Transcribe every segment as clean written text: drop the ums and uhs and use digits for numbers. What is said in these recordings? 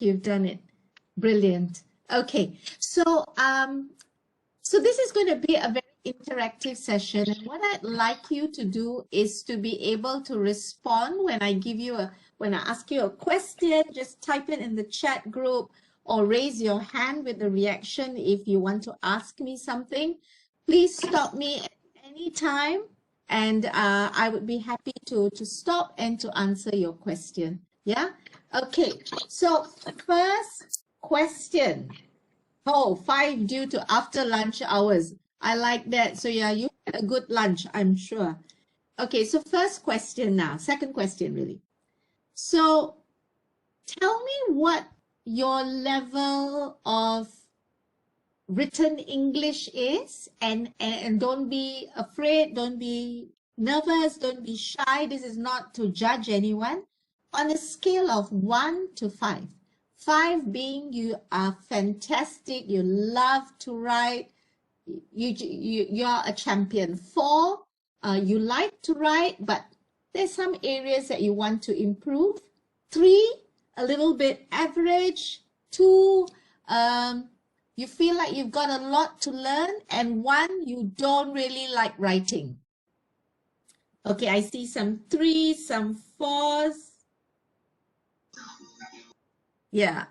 You've done it. Brilliant. Okay, so so this is going to be a very interactive session, and what I'd like you to do is to be able to respond when I ask you a question. Just type it in the chat group or raise your hand with the reaction if you want to ask me something. Please stop me at any time, and I would be happy to stop and to answer your question. Yeah? Okay, so first question. Oh, 5 due to after lunch hours. I like that. So yeah, you had a good lunch, I'm sure. Okay, so first question now. Second question, really. So tell me what your level of written English is, and don't be afraid, don't be nervous, don't be shy. This is not to judge anyone. On a scale of 1 to 5. 5 being you are fantastic, you love to write, you're a champion. 4, you like to write, but there's some areas that you want to improve. 3, a little bit average. 2, you feel like you've got a lot to learn. And 1, you don't really like writing. Okay, I see some 3s, some 4s. Yeah.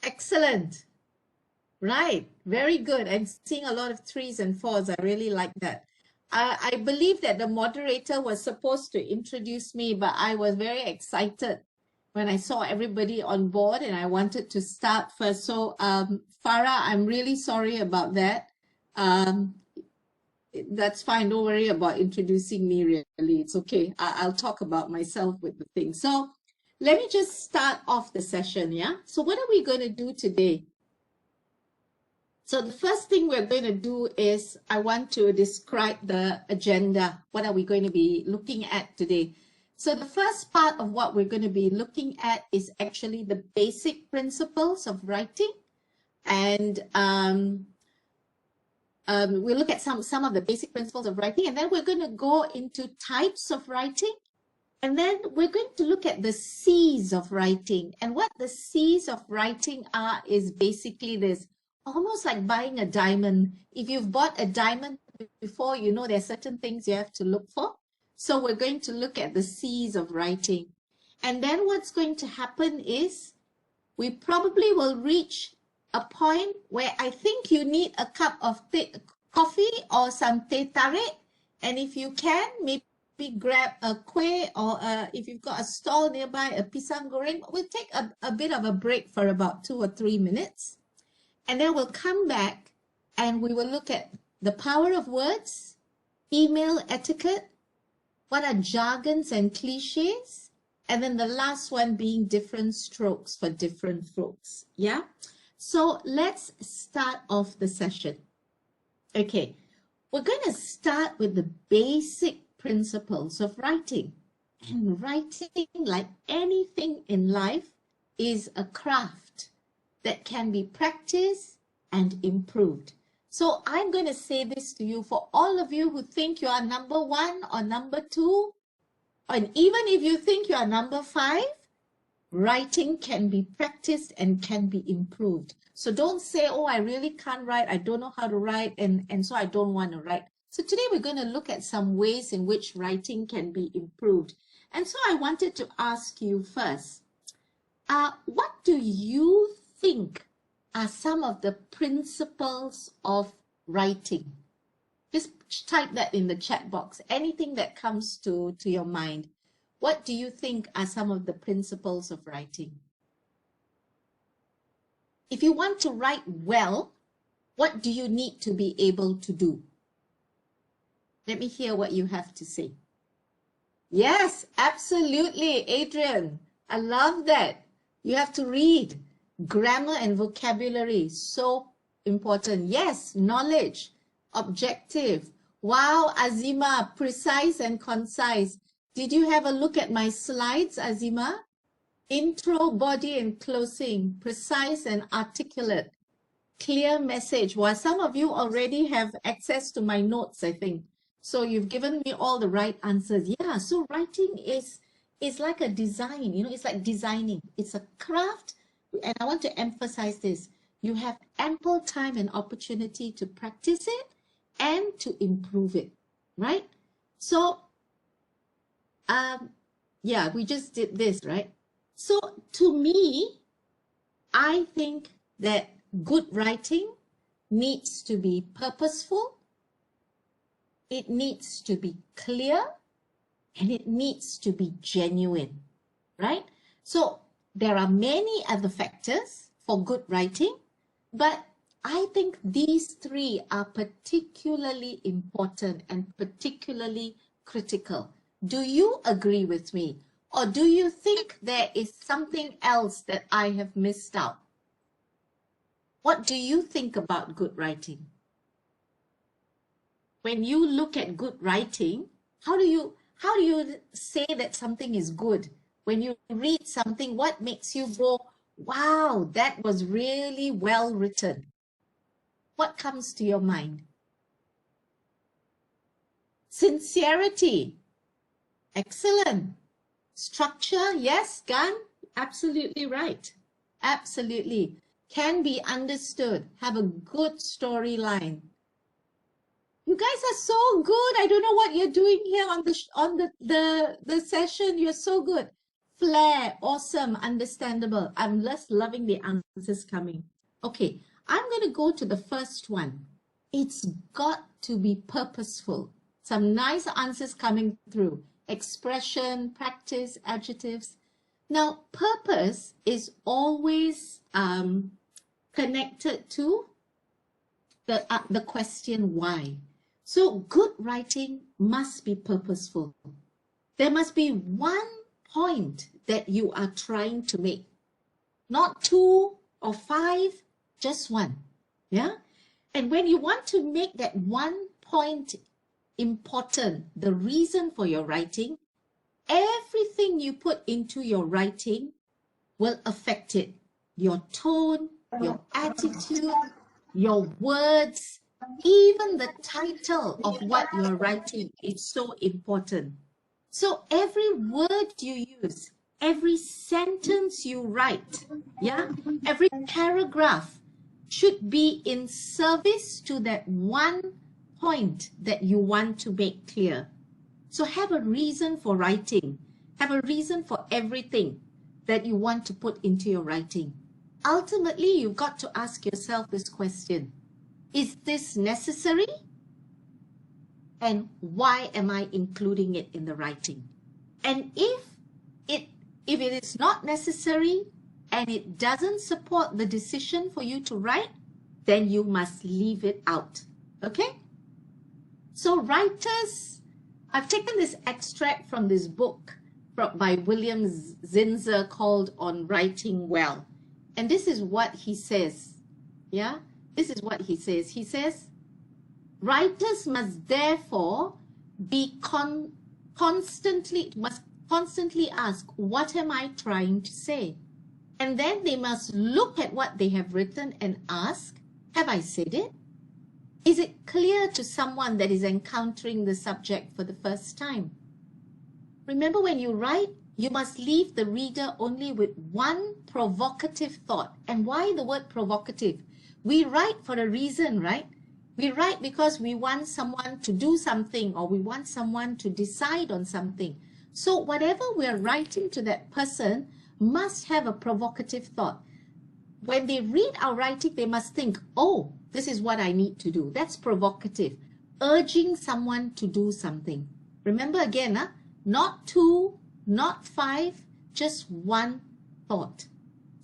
Excellent. Right. Very good. I'm seeing a lot of 3s and 4s. I really like that. I believe that the moderator was supposed to introduce me, but I was very excited when I saw everybody on board and I wanted to start first. So Farah, I'm really sorry about that. That's fine. Don't worry about introducing me, really. It's okay. I'll talk about myself with the thing. So let me just start off the session, yeah? So what are we going to do today? So the first thing we're going to do is I want to describe the agenda. What are we going to be looking at today? So the first part of what we're going to be looking at is actually the basic principles of writing. And we'll look at some of the basic principles of writing, and then we're going to go into types of writing. And then we're going to look at the C's of writing. And what the C's of writing are is basically this, almost like buying a diamond. If you've bought a diamond before, you know there are certain things you have to look for. So we're going to look at the C's of writing. And then what's going to happen is we probably will reach a point where I think you need a cup of coffee or some teh tarik. And if you can, maybe grab a kueh, or if you've got a stall nearby, a pisang goreng. We'll take a bit of a break for about 2 or 3 minutes. And then we'll come back and we will look at the power of words, email etiquette, what are jargons and cliches, and then the last one being different strokes for different folks. Yeah? So let's start off the session. Okay, we're going to start with the basic principles of writing. And writing, like anything in life, is a craft that can be practiced and improved. So I'm going to say this to you, for all of you who think you are number 1 or number 2, and even if you think you are number 5, writing can be practiced and can be improved. So don't say, oh, I really can't write, I don't know how to write, and so I don't want to write. So today we're going to look at some ways in which writing can be improved. And so I wanted to ask you first, what do you think are some of the principles of writing? Just type that in the chat box. Anything that comes to your mind. What do you think are some of the principles of writing? If you want to write well, what do you need to be able to do? Let me hear what you have to say. Yes, absolutely, Adrian. I love that. You have to read. Grammar and vocabulary, so important. Yes, knowledge, objective. Wow, Azima, precise and concise. Did you have a look at my slides, Azima? Intro, body, and closing, precise and articulate. clear message. Well, some of you already have access to my notes, I think. So you've given me all the right answers. Yeah, so writing is like a design, you know, it's like designing. It's a craft, and I want to emphasize this. You have ample time and opportunity to practice it and to improve it, right? So, yeah, we just did this, right? So to me, I think that good writing needs to be purposeful, it needs to be clear, and it needs to be genuine, right? So there are many other factors for good writing, but I think these three are particularly important and particularly critical. Do you agree with me? Or do you think there is something else that I have missed out? What do you think about good writing? When you look at good writing, how do you say that something is good? When you read something, what makes you go, wow, that was really well written? What comes to your mind? Sincerity. Excellent. Structure, yes, Gan, absolutely right. Absolutely. Can be understood. Have a good storyline. You guys are so good. I don't know what you're doing here on the session. You're so good. Flair, awesome, understandable. I'm just loving the answers coming. Okay, I'm going to go to the first one. It's got to be purposeful. Some nice answers coming through. Expression, practice, adjectives. Now, purpose is always connected to the question why. So good writing must be purposeful. There must be one point that you are trying to make. Not 2 or 5, just one. Yeah? And when you want to make that one point important, the reason for your writing, everything you put into your writing will affect it. Your tone, your attitude, your words, even the title of what you're writing is so important. So every word you use, every sentence you write, yeah, every paragraph should be in service to that one point that you want to make clear. So have a reason for writing. Have a reason for everything that you want to put into your writing. Ultimately, you've got to ask yourself this question. Is this necessary? And why am I including it in the writing? And if it is not necessary and it doesn't support the decision for you to write, then you must leave it out. Okay? So writers, I've taken this extract from this book by William Zinzer called On Writing Well. And this is what he says. Yeah? This is what he says. He says, writers must therefore be constantly ask, what am I trying to say? And then they must look at what they have written and ask, have I said it? Is it clear to someone that is encountering the subject for the first time? Remember, when you write, you must leave the reader only with one provocative thought. And why the word provocative? We write for a reason, right? We write because we want someone to do something, or we want someone to decide on something. So whatever we're writing to that person must have a provocative thought. When they read our writing, they must think, oh, this is what I need to do. That's provocative. Urging someone to do something. Remember again, not 2, not 5, just one thought.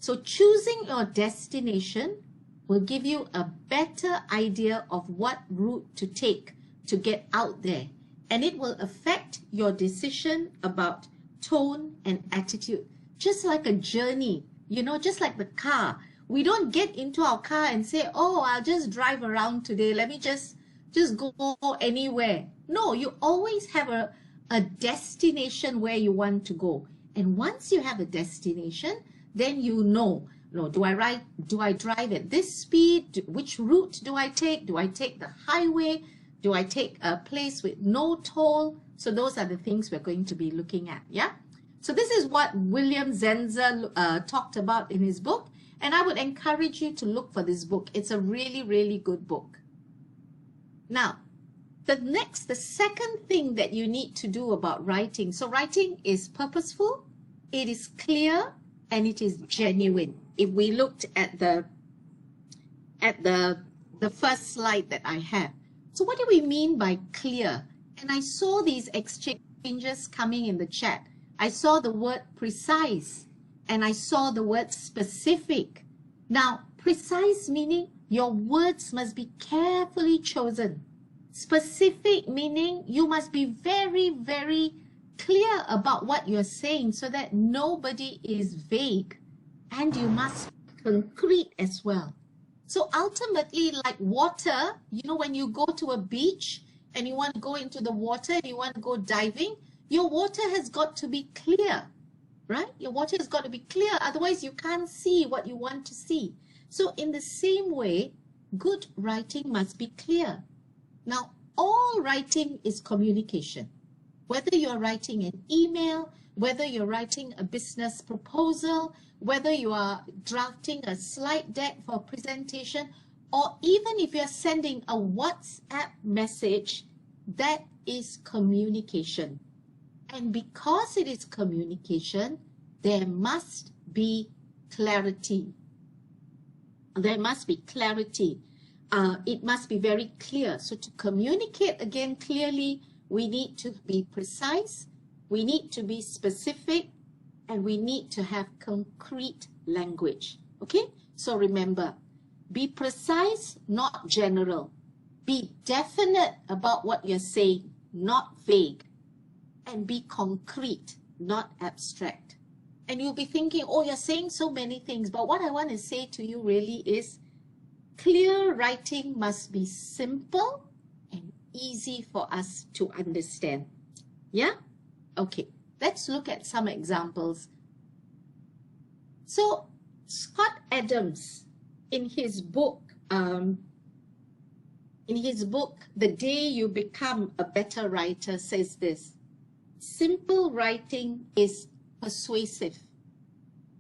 So choosing your destination will give you a better idea of what route to take to get out there. And it will affect your decision about tone and attitude. Just like a journey, you know, just like the car. We don't get into our car and say, oh, I'll just drive around today. Let me just go anywhere. No, you always have a destination where you want to go. And once you have a destination, then you know No, do I drive at this speed? Which route do I take? Do I take the highway? Do I take a place with no toll? So those are the things we're going to be looking at, yeah? So this is what William Zenzer talked about in his book, and I would encourage you to look for this book. It's a really, really good book. Now, the second thing that you need to do about writing. So writing is purposeful, it is clear, and it is genuine. If we looked at the first slide that I have. So what do we mean by clear? And I saw these exchanges coming in the chat. I saw the word precise and I saw the word specific. Now, precise meaning your words must be carefully chosen. Specific meaning you must be very, very clear about what you're saying so that nobody is vague, and you must be concrete as well. So ultimately, like water, you know, when you go to a beach and you want to go into the water and you want to go diving, your water has got to be clear, right? Your water has got to be clear, otherwise you can't see what you want to see. So in the same way, good writing must be clear. Now, all writing is communication. Whether you're writing an email, whether you're writing a business proposal, whether you are drafting a slide deck for a presentation, or even if you're sending a WhatsApp message, that is communication. And because it is communication, there must be clarity. There must be clarity. It must be very clear. So to communicate again clearly, we need to be precise, we need to be specific, and we need to have concrete language. Okay? So remember, be precise, not general. Be definite about what you're saying, not vague. And be concrete, not abstract. And you'll be thinking, oh, you're saying so many things, but what I want to say to you really is clear writing must be simple and easy for us to understand. Yeah? Okay, let's look at some examples. So Scott Adams, in his book, The Day You Become a Better Writer, says this: simple writing is persuasive.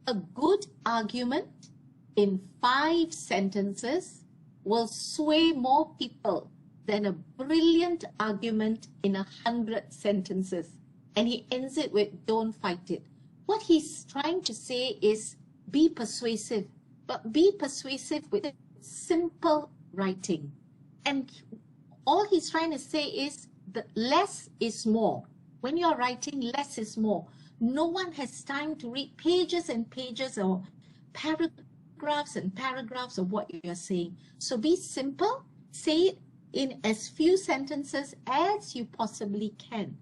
A good argument in 5 sentences will sway more people than a brilliant argument in 100 sentences. And he ends it with, don't fight it. What he's trying to say is be persuasive, but be persuasive with simple writing. And all he's trying to say is that less is more. When you're writing, less is more. No one has time to read pages and pages or paragraphs and paragraphs of what you're saying. So be simple, say it in as few sentences as you possibly can.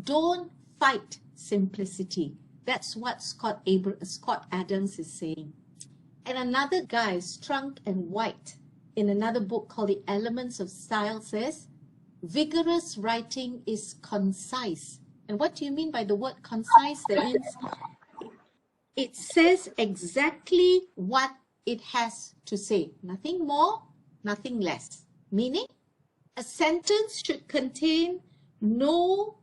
Don't fight simplicity. That's what Scott Adams is saying. And another guy, Strunk and White, in another book called The Elements of Style, says, vigorous writing is concise. And what do you mean by the word concise? That means it says exactly what it has to say. Nothing more, nothing less. Meaning, a sentence should contain no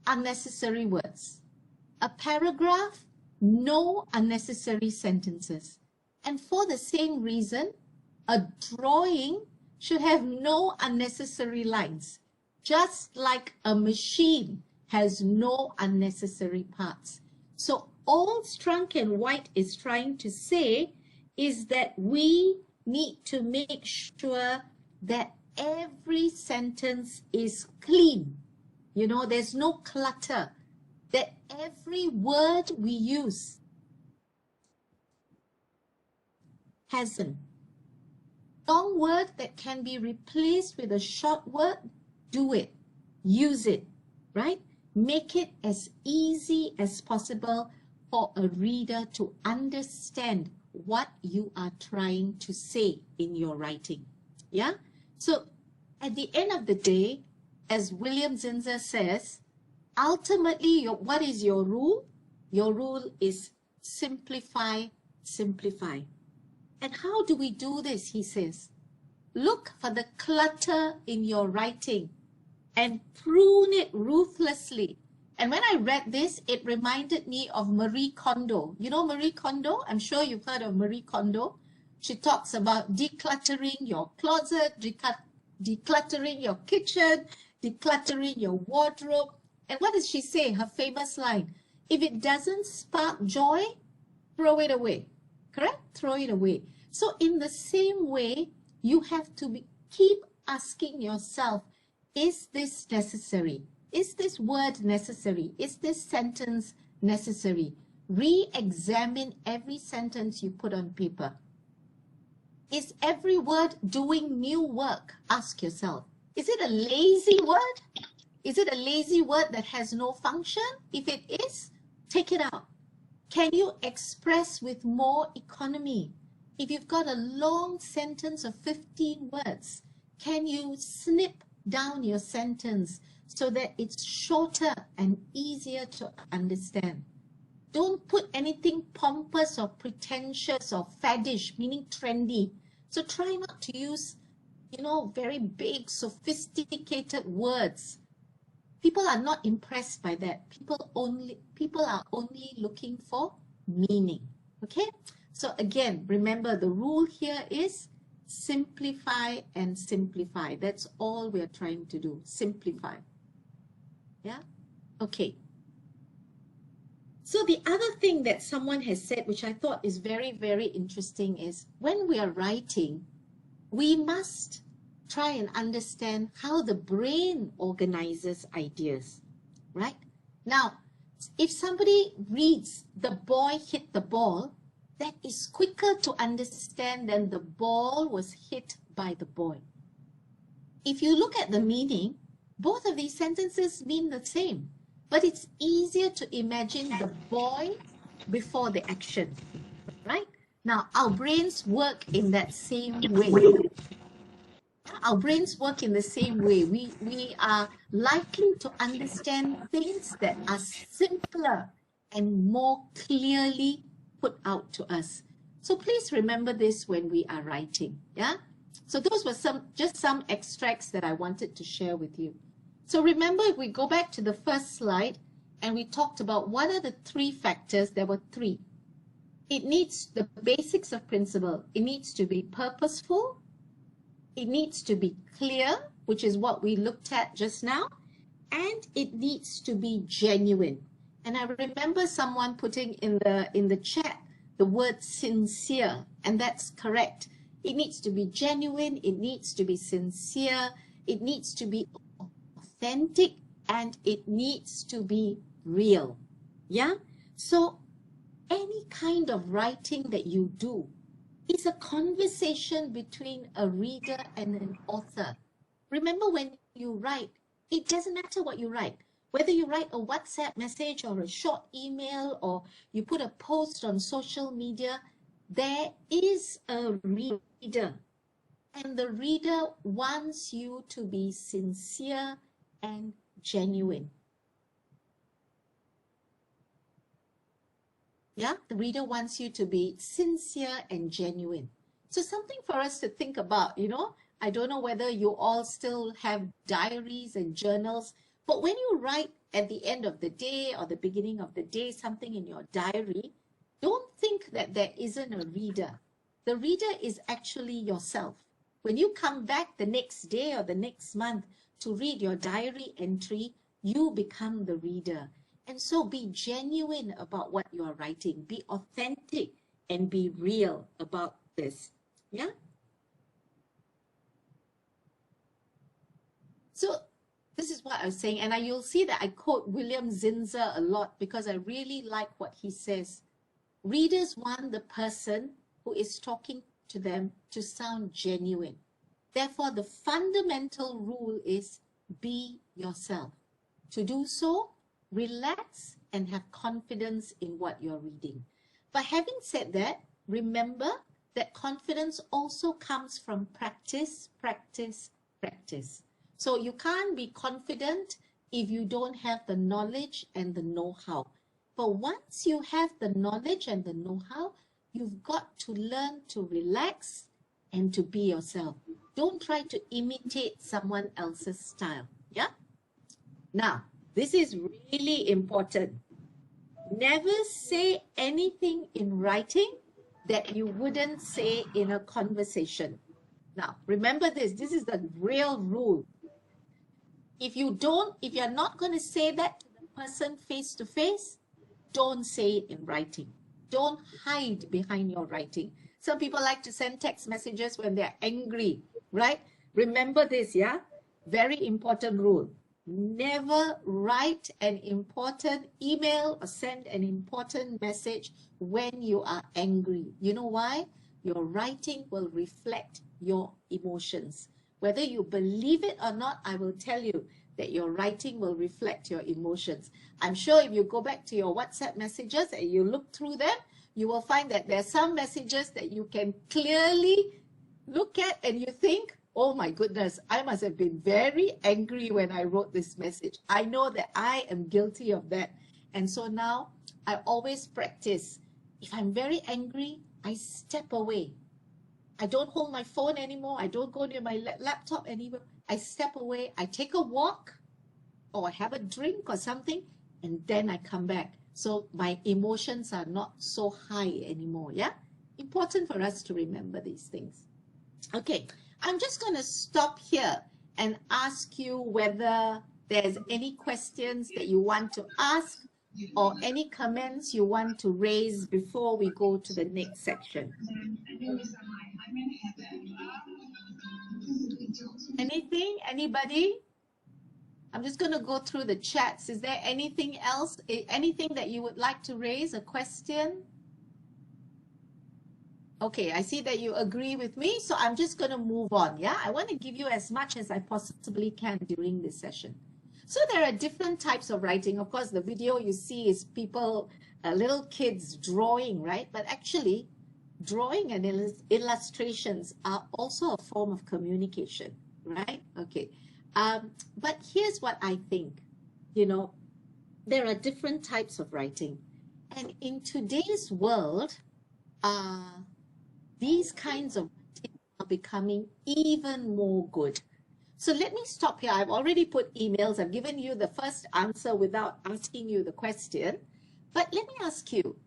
unnecessary words. A paragraph, no unnecessary sentences. And for the same reason, a drawing should have no unnecessary lines. Just like a machine has no unnecessary parts. So all Strunk and White is trying to say is that we need to make sure that every sentence is clean. You know, there's no clutter. That every word we use has a long word that can be replaced with a short word. Do it. Use it, right? Make it as easy as possible for a reader to understand what you are trying to say in your writing. Yeah? So at the end of the day, as William Zenzer says, ultimately, what is your rule? Your rule is simplify, simplify. And how do we do this? He says, look for the clutter in your writing and prune it ruthlessly. And when I read this, it reminded me of Marie Kondo. You know Marie Kondo? I'm sure you've heard of Marie Kondo. She talks about decluttering your closet, decluttering your kitchen, decluttering your wardrobe. And what does she say? Her famous line, if it doesn't spark joy, throw it away. Correct? Throw it away. So in the same way, you have to keep asking yourself, is this necessary? Is this word necessary? Is this sentence necessary? Re-examine every sentence you put on paper. Is every word doing new work? Ask yourself. Is it a lazy word? Is it a lazy word that has no function? If it is, take it out. Can you express with more economy? If you've got a long sentence of 15 words, can you snip down your sentence so that it's shorter and easier to understand? Don't put anything pompous or pretentious or faddish, meaning trendy. So try not to use, very big, sophisticated words. People are not impressed by that. People are only looking for meaning. Okay? So again, remember the rule here is simplify and simplify. That's all we're trying to do. Simplify. Yeah? Okay. So the other thing that someone has said, which I thought is very, very interesting, is when we are writing, we must try and understand how the brain organizes ideas, right? Now, if somebody reads the boy hit the ball, that is quicker to understand than the ball was hit by the boy. If you look at the meaning, both of these sentences mean the same, but it's easier to imagine the boy before the action, right? Now, our brains work in that same way. Our brains work in the same way. We are likely to understand things that are simpler and more clearly put out to us. So please remember this when we are writing. Yeah. So those were just some extracts that I wanted to share with you. So remember, if we go back to the first slide and we talked about what are the three factors, there were three. It needs the basics of principle. It needs to be purposeful. It needs to be clear, which is what we looked at just now. And it needs to be genuine. And I remember someone putting in the chat the word sincere, and that's correct. It needs to be genuine, it needs to be sincere, it needs to be authentic, and it needs to be real. Yeah? So any kind of writing that you do is a conversation between a reader and an author. Remember, when you write, it doesn't matter what you write. Whether you write a WhatsApp message or a short email or you put a post on social media, there is a reader. And the reader wants you to be sincere and genuine. Yeah, the reader wants you to be sincere and genuine. So something for us to think about, I don't know whether you all still have diaries and journals, but when you write at the end of the day or the beginning of the day something in your diary, don't think that there isn't a reader. The reader is actually yourself. When you come back the next day or the next month to read your diary entry, you become the reader. And so be genuine about what you are writing. Be authentic and be real about this. Yeah? So this is what I was saying. And you'll see that I quote William Zinser a lot because I really like what he says. Readers want the person who is talking to them to sound genuine. Therefore, the fundamental rule is be yourself. To do so, relax and have confidence in what you're reading. But having said that, remember that confidence also comes from practice, practice, practice. So you can't be confident if you don't have the knowledge and the know-how. But once you have the knowledge and the know-how, You've got to learn to relax and to be yourself. Don't try to imitate someone else's style. Yeah? Now, this is really important. Never say anything in writing that you wouldn't say in a conversation. Now, remember this. This is the real rule. If you're not going to say that to the person face to face, don't say it in writing. Don't hide behind your writing. Some people like to send text messages when they're angry, right? Remember this, yeah? Very important rule. Never write an important email or send an important message when you are angry. You know why? Your writing will reflect your emotions. Whether you believe it or not, I will tell you that your writing will reflect your emotions. I'm sure if you go back to your WhatsApp messages and you look through them, you will find that there are some messages that you can clearly look at and you think, oh my goodness, I must have been very angry when I wrote this message. I know that I am guilty of that. And so now I always practice. If I'm very angry, I step away. I don't hold my phone anymore. I don't go near my laptop anymore. I step away. I take a walk or I have a drink or something, and then I come back. So my emotions are not so high anymore. Yeah? Important for us to remember these things. Okay. I'm just going to stop here and ask you whether there's any questions that you want to ask or any comments you want to raise before we go to the next section. Anything? Anybody? I'm just going to go through the chats. Is there anything else? Anything that you would like to raise? A question? Okay, I see that you agree with me, so I'm just going to move on, yeah? I want to give you as much as I possibly can during this session. So there are different types of writing. Of course, the video you see is people, little kids drawing, right? But actually, drawing and illustrations are also a form of communication, right? Okay, but here's what I think. You know, there are different types of writing. And in today's world, these kinds of writing are becoming even more good. So let me stop here. I've already put emails. I've given you the first answer without asking you the question. But let me ask you,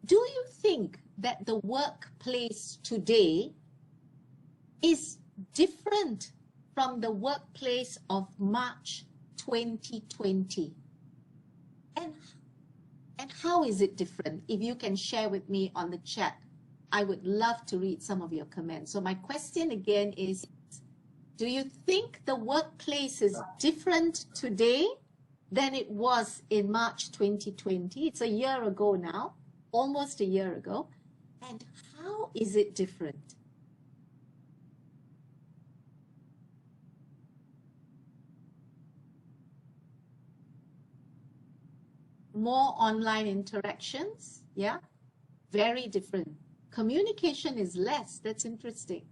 do you think that the workplace today is different from the workplace of March 2020? And how is it different? If you can share with me on the chat, I would love to read some of your comments. So my question again is, do you think the workplace is different today than it was in March 2020? It's a year ago now, almost a year ago. And how is it different? More online interactions, yeah, very different. Communication is less, that's interesting.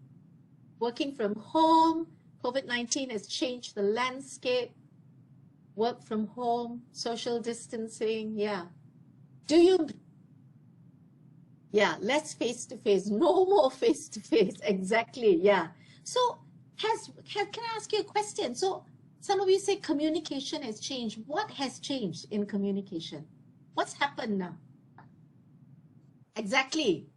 Working from home, COVID-19 has changed the landscape. Work from home, social distancing, yeah. Yeah, less face-to-face, no more face-to-face, exactly, yeah. So can I ask you a question? So some of you say communication has changed. What has changed in communication? What's happened now? Exactly.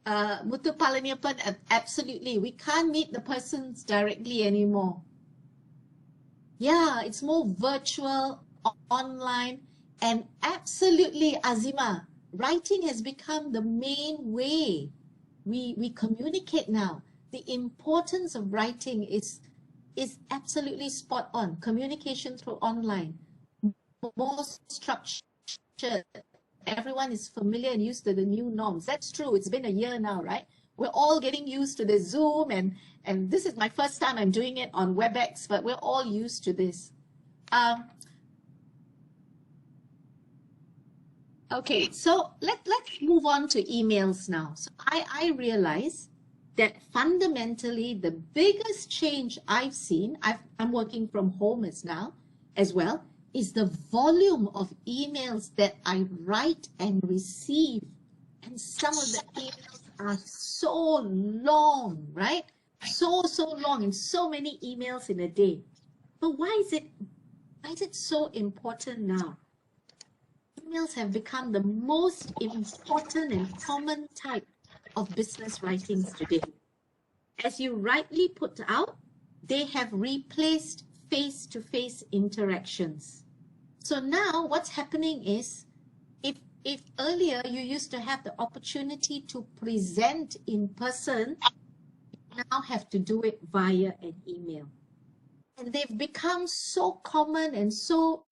Muthu Palaniappan, absolutely. We can't meet the persons directly anymore. Yeah, it's more virtual, online, and absolutely, Azima, writing has become the main way we communicate now. The importance of writing is absolutely spot on. Communication through online, more structured. Everyone is familiar and used to the new norms. That's true. It's been a year now, right? We're all getting used to the Zoom, and this is my first time I'm doing it on WebEx, but we're all used to this. Okay, so let's move on to emails now. So I realize that fundamentally the biggest change I've seen, I'm working from home as well, is the volume of emails that I write and receive And some of the emails are so long, right? So long, and so many emails in a day. But why is it so important now? Emails have become the most important and common type of business writings today. As you rightly put out, they have replaced face-to-face interactions. So now what's happening is, if earlier you used to have the opportunity to present in person, you now have to do it via an email. And they've become so common and so...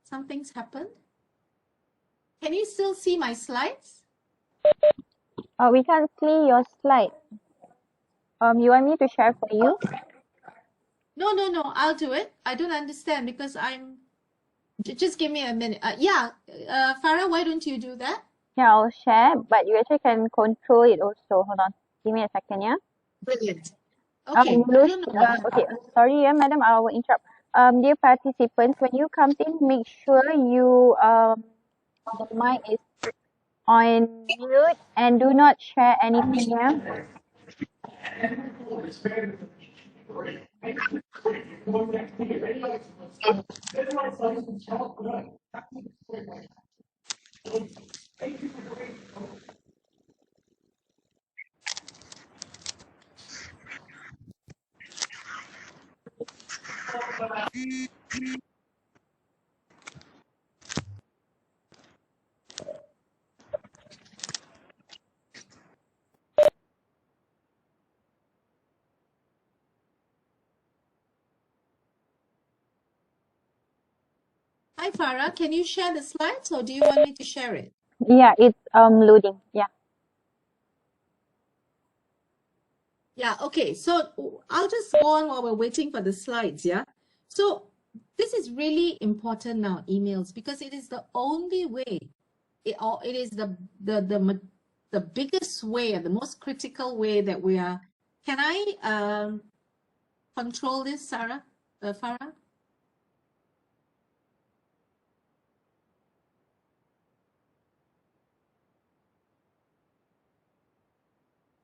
Something's happened? Can you still see my slides? We can't see your slide. You want me to share for you? No, I'll do it. I don't understand because just give me a minute. Farah, why don't you do that? Yeah, I'll share, but you actually can control it also. Hold on. Give me a second, yeah? Brilliant. Okay. Okay, sorry, yeah, madam, I will interrupt. Dear participants, when you come in, make sure you the mic is on mute and do not share anything, yeah? Hi, Farah. Can you share the slides or do you want me to share it? Yeah, it's loading. Yeah. Yeah, okay. So I'll just go on while we're waiting for the slides, yeah? So this is really important now, emails, because it is the only way, it is the biggest way and the most critical way that we are... Can I control this, Farah?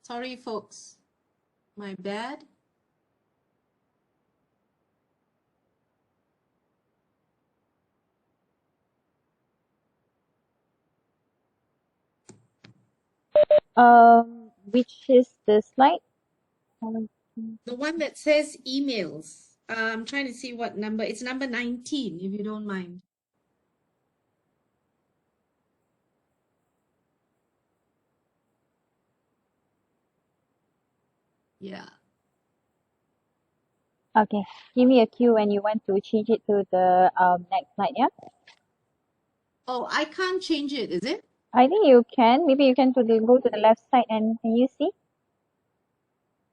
Sorry, folks. My bad. Which is the slide? The one that says emails. I'm trying to see what number. It's number 19, if you don't mind. Yeah. Okay, give me a cue when you want to change it to the next slide, yeah? Oh, I can't change it, is it? I think you can. Maybe you can go to the left side and can you see?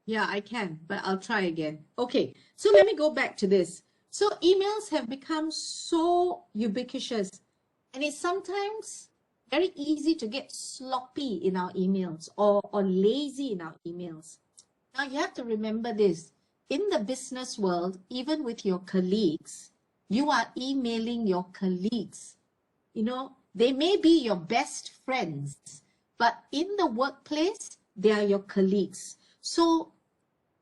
Yeah, I can, but I'll try again. Okay, so let me go back to this. So emails have become so ubiquitous, and it's sometimes very easy to get sloppy in our emails or lazy in our emails. Now, you have to remember this. In the business world, even with your colleagues, you are emailing your colleagues. You know, they may be your best friends, but in the workplace, they are your colleagues. So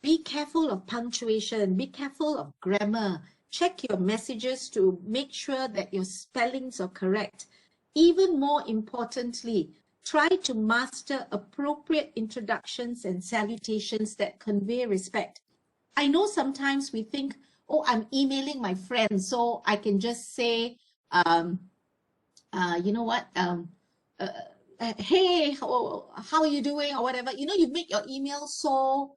be careful of punctuation, be careful of grammar, check your messages to make sure that your spellings are correct. Even more importantly, try to master appropriate introductions and salutations that convey respect. I know sometimes we think, oh, I'm emailing my friend, so I can just say, you know what, hey, how are you doing, or whatever. You know, you make your email so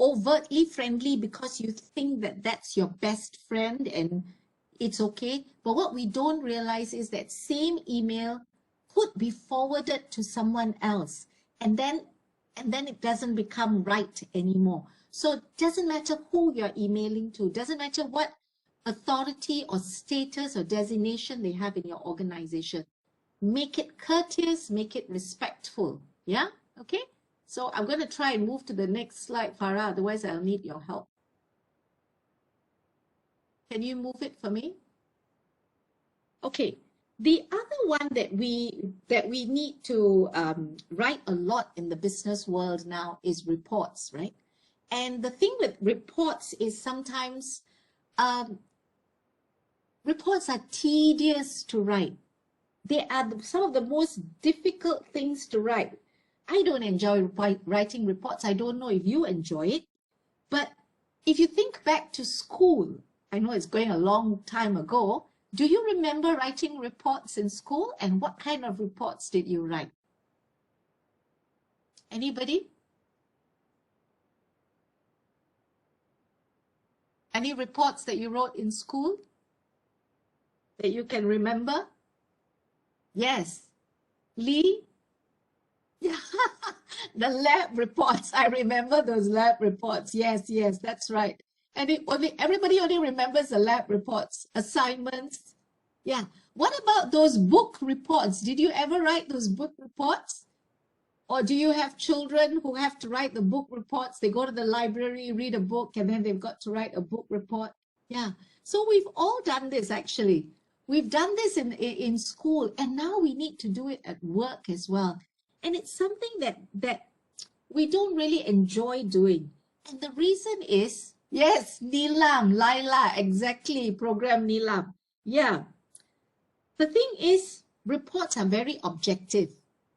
overtly friendly because you think that that's your best friend and it's okay. But what we don't realize is that same email could be forwarded to someone else, and then it doesn't become right anymore. So it doesn't matter who you're emailing to, doesn't matter what authority or status or designation they have in your organization. Make it courteous, make it respectful. Yeah? Okay? So I'm going to try and move to the next slide, Farah, otherwise I'll need your help. Can you move it for me? Okay. The other one that we need to write a lot in the business world now is reports, right? And the thing with reports is sometimes um, reports are tedious to write. They are some of the most difficult things to write. I don't enjoy writing reports. I don't know if you enjoy it, but if you think back to school, I know it's going a long time ago. Do you remember writing reports in school, and what kind of reports did you write? Anybody? Any reports that you wrote in school that you can remember? Yes. Lee? Yeah, the lab reports. I remember those lab reports. Yes, yes, that's right. And everybody only remembers the lab reports, assignments. Yeah. What about those book reports? Did you ever write those book reports? Or do you have children who have to write the book reports? They go to the library, read a book, and then they've got to write a book report. Yeah. So we've all done this actually. We've done this in school, and now we need to do it at work as well. And it's something that we don't really enjoy doing. And the reason is, yes, Nilam, Laila, exactly, program Nilam. Yeah. The thing is, reports are very objective,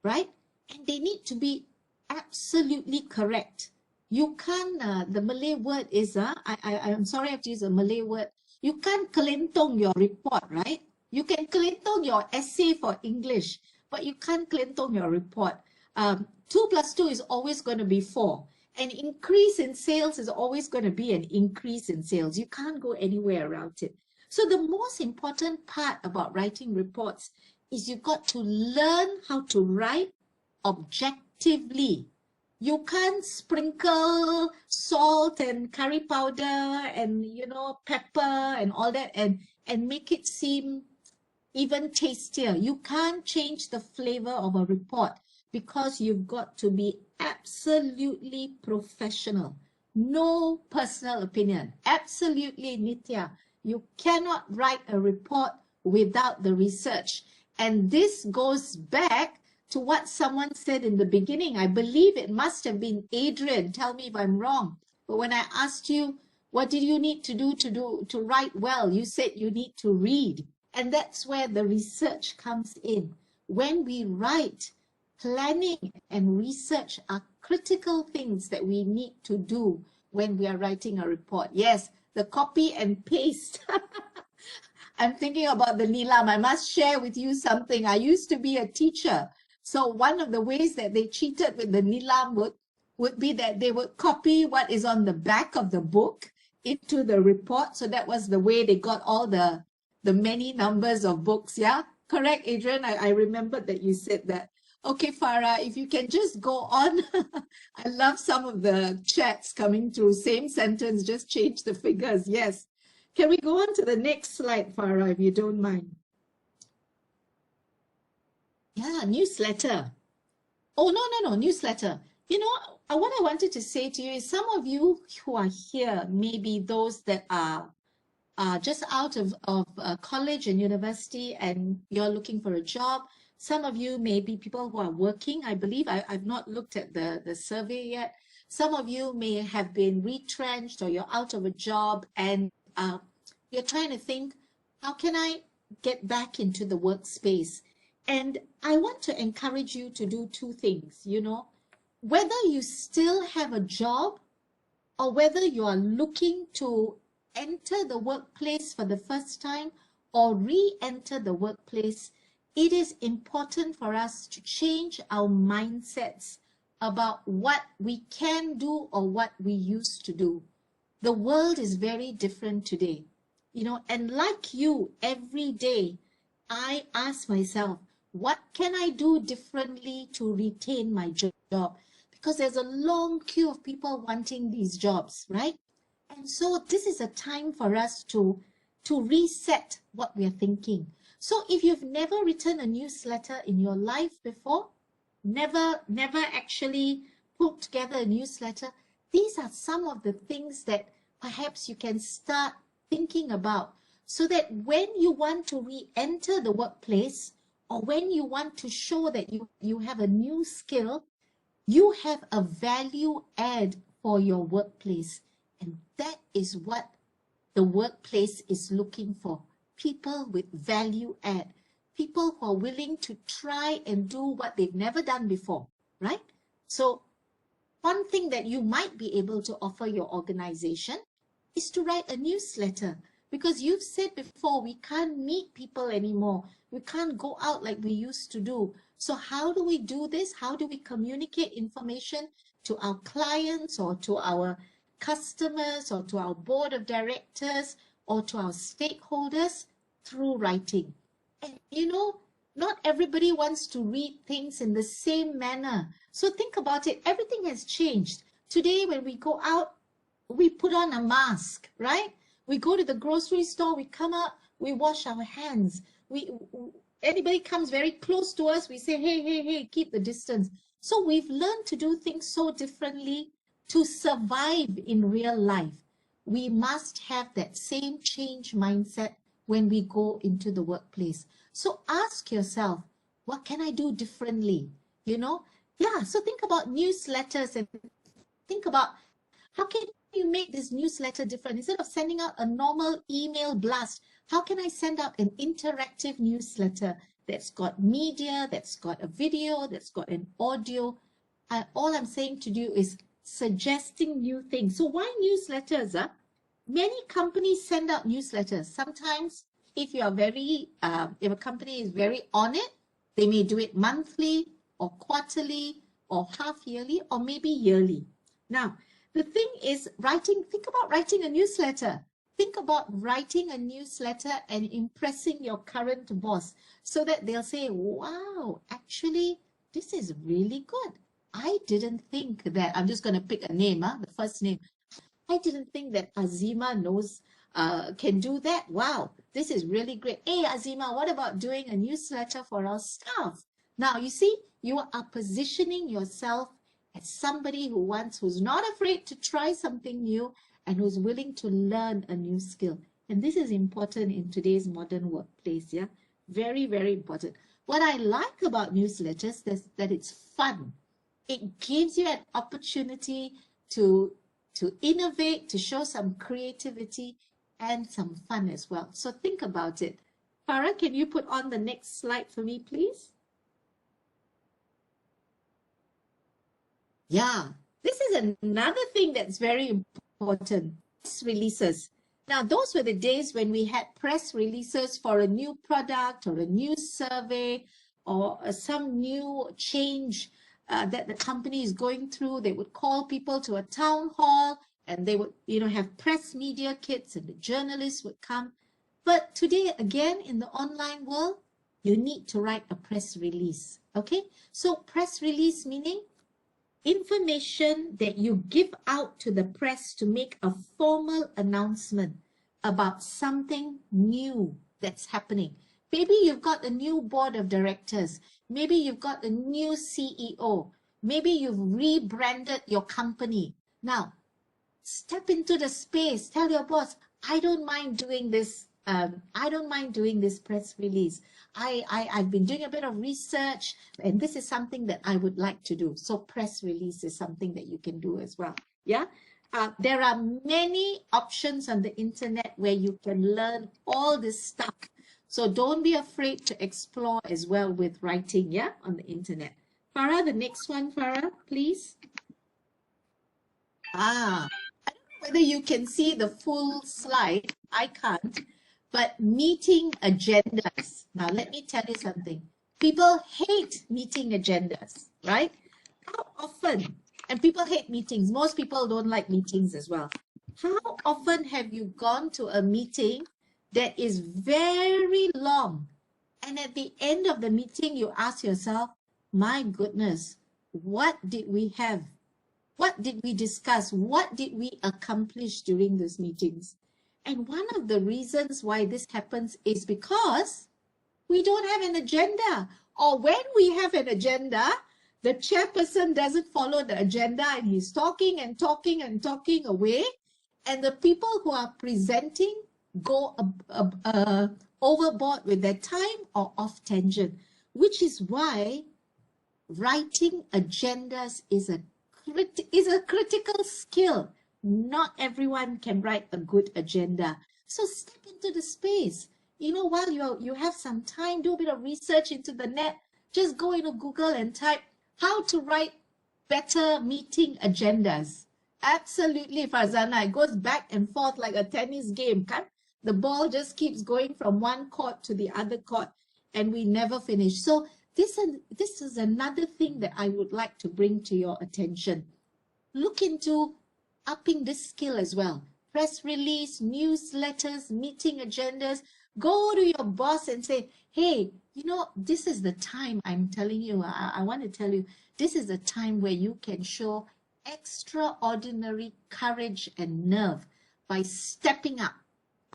right? And they need to be absolutely correct. You can't, the Malay word is, I'm sorry I have to use a Malay word. You can't kelentong your report, right? You can kelentong your essay for English, but you can't kelentong your report. 2 plus 2 is always going to be 4. An increase in sales is always going to be an increase in sales. You can't go anywhere around it. So the most important part about writing reports is you've got to learn how to write objectively. You can't sprinkle salt and curry powder and, pepper and all that and make it seem even tastier. You can't change the flavor of a report because you've got to be absolutely professional. No personal opinion. Absolutely, Nitya. You cannot write a report without the research. And this goes back to what someone said in the beginning. I believe it must have been Adrian. Tell me if I'm wrong. But when I asked you, what did you need to do to write well? You said you need to read. And that's where the research comes in. When we write, planning and research are critical things that we need to do when we are writing a report. Yes, the copy and paste. I'm thinking about the Nilam. I must share with you something. I used to be a teacher. So one of the ways that they cheated with the Nilam would be that they would copy what is on the back of the book into the report. So that was the way they got all the many numbers of books. Yeah, correct, Adrian. I remembered that you said that. Okay, Farah, if you can just go on. I love some of the chats coming through. Same sentence, just change the figures. Yes. Can we go on to the next slide, Farah, if you don't mind? Yeah, newsletter. Oh, no, newsletter. What I wanted to say to you is some of you who are here, maybe those that are just out of college and university and you're looking for a job. Some of you may be people who are working. I believe I've not looked at the survey yet. Some of you may have been retrenched or you're out of a job and you're trying to think, how can I get back into the workspace? And I want to encourage you to do two things, whether you still have a job or whether you are looking to enter the workplace for the first time or re-enter the workplace, it is important for us to change our mindsets about what we can do or what we used to do. The world is very different today, and like you, every day, I ask myself, what can I do differently to retain my job? Because there's a long queue of people wanting these jobs, right? And so this is a time for us to reset what we are thinking. So if you've never written a newsletter in your life before, never actually put together a newsletter, these are some of the things that perhaps you can start thinking about. so that when you want to re-enter the workplace, or when you want to show that you have a new skill, you have a value add for your workplace. And that is what the workplace is looking for. People with value add. People who are willing to try and do what they've never done before, right? So one thing that you might be able to offer your organization is to write a newsletter, because you've said before, we can't meet people anymore. We can't go out like we used to do. So how do we do this? How do we communicate information to our clients or to our customers or to our board of directors or to our stakeholders? Through writing. And you know, not everybody wants to read things in the same manner. So think about it. Everything has changed. Today, when we go out, we put on a mask, right? We go to the grocery store, we come out, we wash our hands. Anybody comes very close to us, we say, hey, hey, hey, keep the distance. So we've learned to do things so differently to survive in real life. We must have that same change mindset when we go into the workplace. So ask yourself, what can I do differently? You know, yeah, so think about newsletters and think about how can you make this newsletter different? Instead of sending out a normal email blast, how can I send out an interactive newsletter that's got media, that's got a video, that's got an audio? All I'm saying to you is suggesting new things. So why newsletters? Many companies send out newsletters. Sometimes if you are if a company is very on it, they may do it monthly or quarterly or half yearly or maybe yearly. Now, the thing is think about writing a newsletter. Think about writing a newsletter and impressing your current boss so that they'll say, wow, actually, this is really good. I didn't think that, I'm just going to pick a name, the first name. I didn't think that Azima can do that. Wow, this is really great. Hey, Azima, what about doing a newsletter for our staff? Now, you see, you are positioning yourself as somebody who's not afraid to try something new and who's willing to learn a new skill. And this is important in today's modern workplace, yeah? Very, very important. What I like about newsletters is that it's fun. It gives you an opportunity to innovate, to show some creativity and some fun as well. So think about it. Farah, can you put on the next slide for me, please? Yeah, this is another thing that's very important, press releases. Now, those were the days when we had press releases for a new product or a new survey or some new change that the company is going through. They would call people to a town hall and they would, have press media kits and the journalists would come. But today, again, in the online world, you need to write a press release, okay? So press release meaning information that you give out to the press to make a formal announcement about something new that's happening. Maybe you've got a new board of directors. Maybe you've got a new CEO. Maybe you've rebranded your company. Now, step into the space. Tell your boss, I don't mind doing this. I don't mind doing this press release. I've been doing a bit of research and this is something that I would like to do. So press release is something that you can do as well. Yeah. There are many options on the internet where you can learn all this stuff. So don't be afraid to explore as well with writing, yeah, on the internet. Farah, the next one, Farah, please. I don't know whether you can see the full slide. I can't. But meeting agendas. Now, let me tell you something. People hate meeting agendas, right? How often, and people hate meetings. Most people don't like meetings as well. How often have you gone to a meeting that is very long? And at the end of the meeting, you ask yourself, my goodness, what did we have? What did we discuss? What did we accomplish during those meetings? And one of the reasons why this happens is because we don't have an agenda. Or when we have an agenda, the chairperson doesn't follow the agenda and he's talking and talking and talking away. And the people who are presenting go overboard with their time or off tangent, which is why writing agendas is a critical skill. Not everyone can write a good agenda. So step into the space. You know, while you have some time, do a bit of research into the net. Just go into Google and type how to write better meeting agendas. Absolutely, Farzana. It goes back and forth like a tennis game. Kan? The ball just keeps going from one court to the other court, and we never finish. So this is another thing that I would like to bring to your attention. Look into upping this skill as well. Press release, newsletters, meeting agendas. Go to your boss and say, hey, you know, this is the time I'm telling you, I want to tell you, this is a time where you can show extraordinary courage and nerve by stepping up,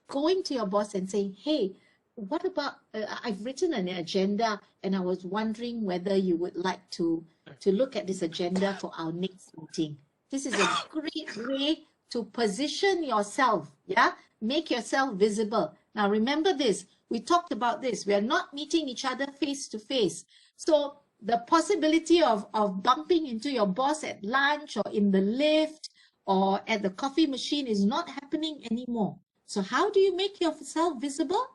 going to your boss and saying, hey, what about, I've written an agenda and I was wondering whether you would like to look at this agenda for our next meeting. This is a great way to position yourself, yeah? Make yourself visible. Now remember this, we talked about this, we are not meeting each other face to face. So the possibility of bumping into your boss at lunch or in the lift or at the coffee machine is not happening anymore. So how do you make yourself visible?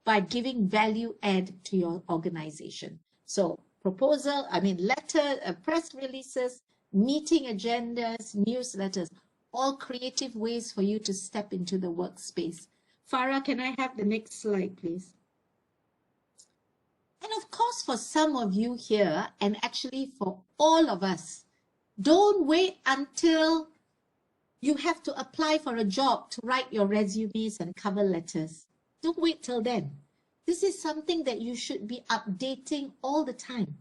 By giving value add to your organization. So letter, press releases, meeting agendas, newsletters, all creative ways for you to step into the workspace. Farah, can I have the next slide, please? And of course, for some of you here, and actually for all of us, don't wait until you have to apply for a job to write your resumes and cover letters. Don't wait till then. This is something that you should be updating all the time.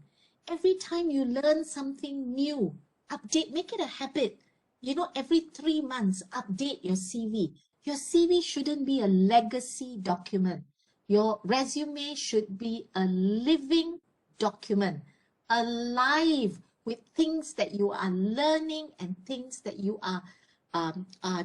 Every time you learn something new, update, make it a habit. You know, every 3 months, update your CV. Your CV shouldn't be a legacy document. Your resume should be a living document, alive with things that you are learning and things that you are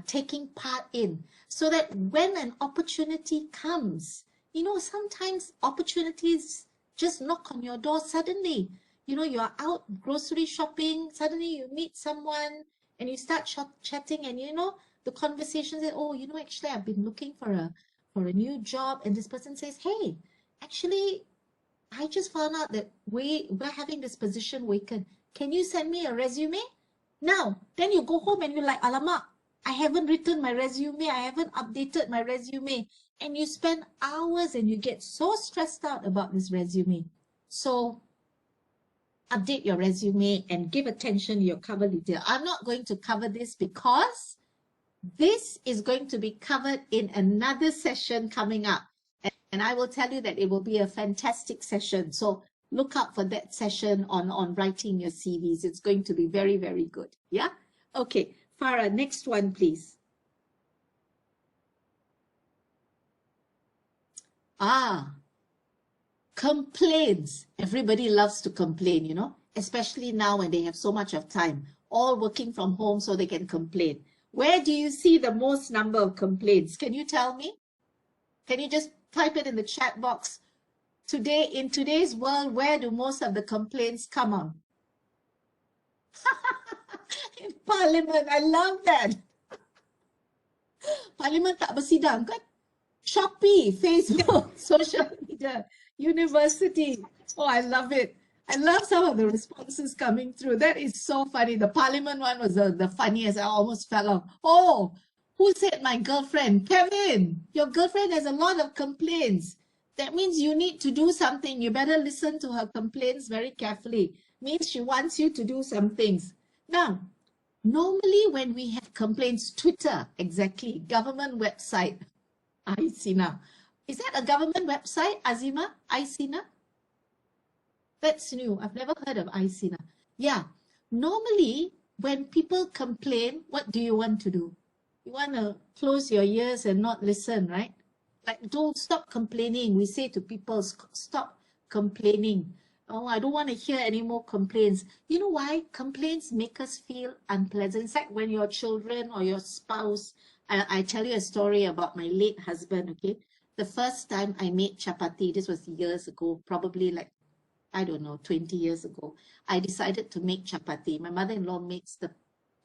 taking part in, so that when an opportunity comes, you know, sometimes opportunities just knock on your door suddenly. You know, you're out grocery shopping, suddenly you meet someone and you start chatting, and you know, the conversation says, oh, you know, actually I've been looking for a new job, and this person says, hey, actually I just found out that we're having this position vacant. Can you send me a resume? Now, then you go home and you're like, alamak, I haven't written my resume, I haven't updated my resume. And you spend hours and you get so stressed out about this resume. So update your resume and give attention to your cover detail. I'm not going to cover this because this is going to be covered in another session coming up. And I will tell you that it will be a fantastic session. So look out for that session on writing your CVs. It's going to be very, very good. Yeah? Okay. Farah, next one, please. Complaints. Everybody loves to complain, you know, especially now when they have so much of time, all working from home so they can complain. Where do you see the most number of complaints? Can you tell me? Can you just type it in the chat box? Today, in today's world, where do most of the complaints come on? In Parliament. I love that. Parliament tak bersidang kan? Shopee, Facebook, social media, university. Oh, I love it. I love some of the responses coming through. That is so funny. The Parliament one was the funniest. I almost fell off. Oh, who said my girlfriend? Kevin, your girlfriend has a lot of complaints. That means you need to do something. You better listen to her complaints very carefully. Means she wants you to do some things. Now, normally when we have complaints, Twitter, exactly, government website, iSina. Is that a government website, Azima? iSina? That's new. I've never heard of iSina. Yeah. Normally, when people complain, what do you want to do? You want to close your ears and not listen, right? Like, don't stop complaining. We say to people, stop complaining. Oh, I don't want to hear any more complaints. You know why? Complaints make us feel unpleasant. It's like when your children or your spouse I tell you a story about my late husband, okay? The first time I made chapati, this was years ago, probably like, I don't know, 20 years ago. I decided to make chapati. My mother-in-law makes the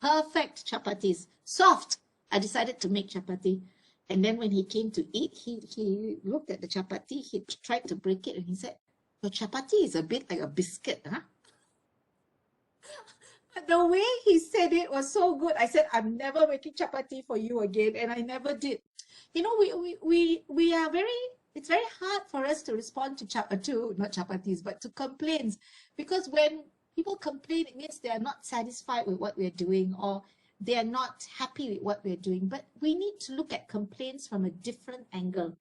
perfect chapatis, soft. I decided to make chapati. And then when he came to eat, he looked at the chapati, he tried to break it, and he said, your chapati is a bit like a biscuit, huh? But the way he said it was so good. I said, I'm never making chapati for you again. And I never did. You know, we are very, it's very hard for us to respond to not chapatis, but to complaints. Because when people complain, it means they are not satisfied with what we're doing, or they are not happy with what we're doing. But we need to look at complaints from a different angle.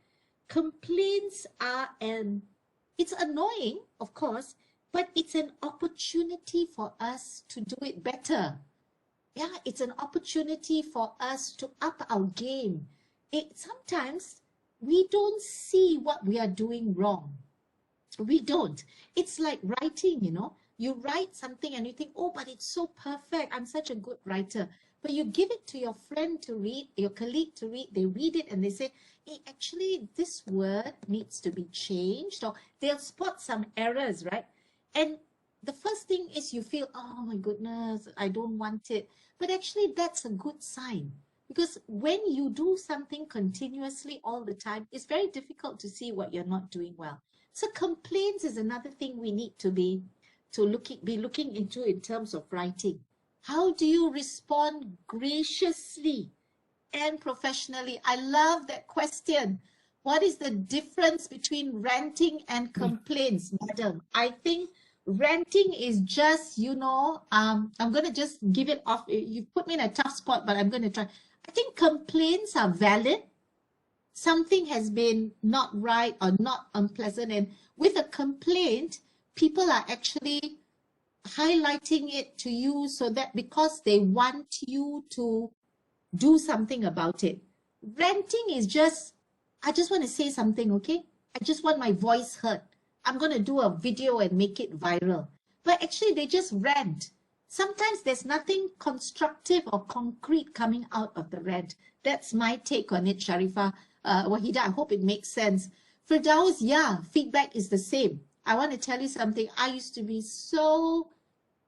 Complaints are it's annoying, of course, but it's an opportunity for us to do it better. Yeah, it's an opportunity for us to up our game. Sometimes we don't see what we are doing wrong. We don't. It's like writing, you know. You write something and you think, oh, but it's so perfect. I'm such a good writer. But you give it to your friend to read, your colleague to read. They read it and they say, hey, actually, this word needs to be changed. Or they'll spot some errors, right? And the first thing is you feel, oh my goodness, I don't want it. But actually, that's a good sign. Because when you do something continuously all the time, it's very difficult to see what you're not doing well. So complaints is another thing we need to be looking into in terms of writing. How do you respond graciously and professionally? I love that question. What is the difference between ranting and complaints, madam? I think ranting is just, you know, I'm going to just give it off. You put me in a tough spot, but I'm going to try. I think complaints are valid. Something has been not right or not unpleasant. And with a complaint, people are actually highlighting it to you so that because they want you to do something about it. Ranting is just, I just want to say something, okay? I just want my voice heard. I'm going to do a video and make it viral. But actually, they just rant. Sometimes there's nothing constructive or concrete coming out of the rant. That's my take on it, Sharifah. Wahida, I hope it makes sense. Firdaus, yeah, feedback is the same. I want to tell you something. I used to be so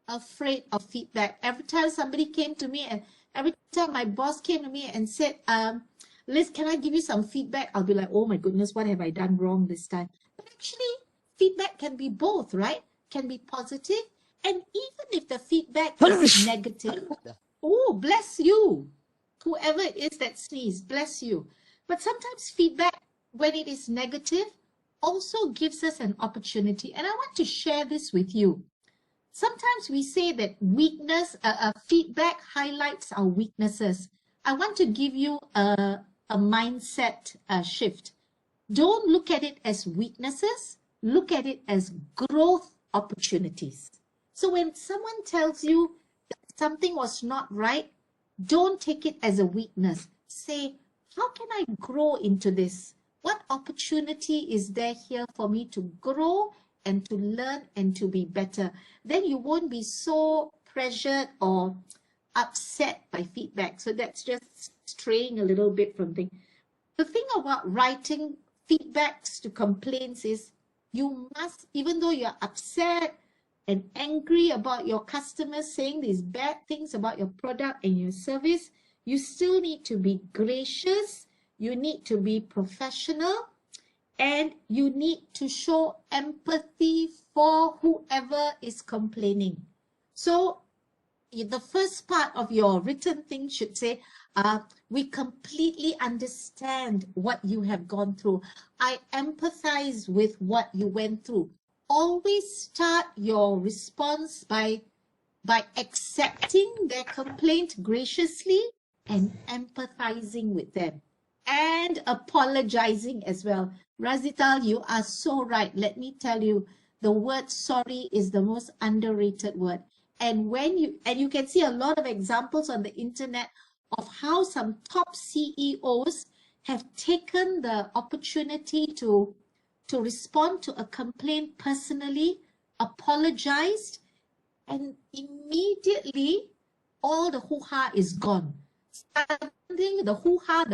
afraid of feedback. Every time somebody came to me and every time my boss came to me and said, Liz, can I give you some feedback? I'll be like, oh my goodness, what have I done wrong this time? But actually, feedback can be both, right? Can be positive. And even if the feedback is negative, oh, bless you. Whoever it is that sneezed, bless you. But sometimes feedback, when it is negative, also gives us an opportunity. And I want to share this with you. Sometimes we say that feedback highlights our weaknesses. I want to give you a mindset shift. Don't look at it as weaknesses. Look at it as growth opportunities. So when someone tells you that something was not right, don't take it as a weakness. Say, how can I grow into this? What opportunity is there here for me to grow and to learn and to be better? Then you won't be so pressured or upset by feedback. So that's just straying a little bit from things. The thing about writing feedbacks to complaints is you must, even though you're upset and angry about your customers saying these bad things about your product and your service, you still need to be gracious, you need to be professional, and you need to show empathy for whoever is complaining. So the first part of your written thing should say, we completely understand what you have gone through. I empathize with what you went through. Always start your response by accepting their complaint graciously and empathizing with them and apologizing as well. Razital, you are so right. Let me tell you, the word sorry is the most underrated word. And you can see a lot of examples on the internet of how some top CEOs have taken the opportunity to respond to a complaint personally, apologized, and immediately all the hoo-ha is gone. Suddenly the hoo-ha,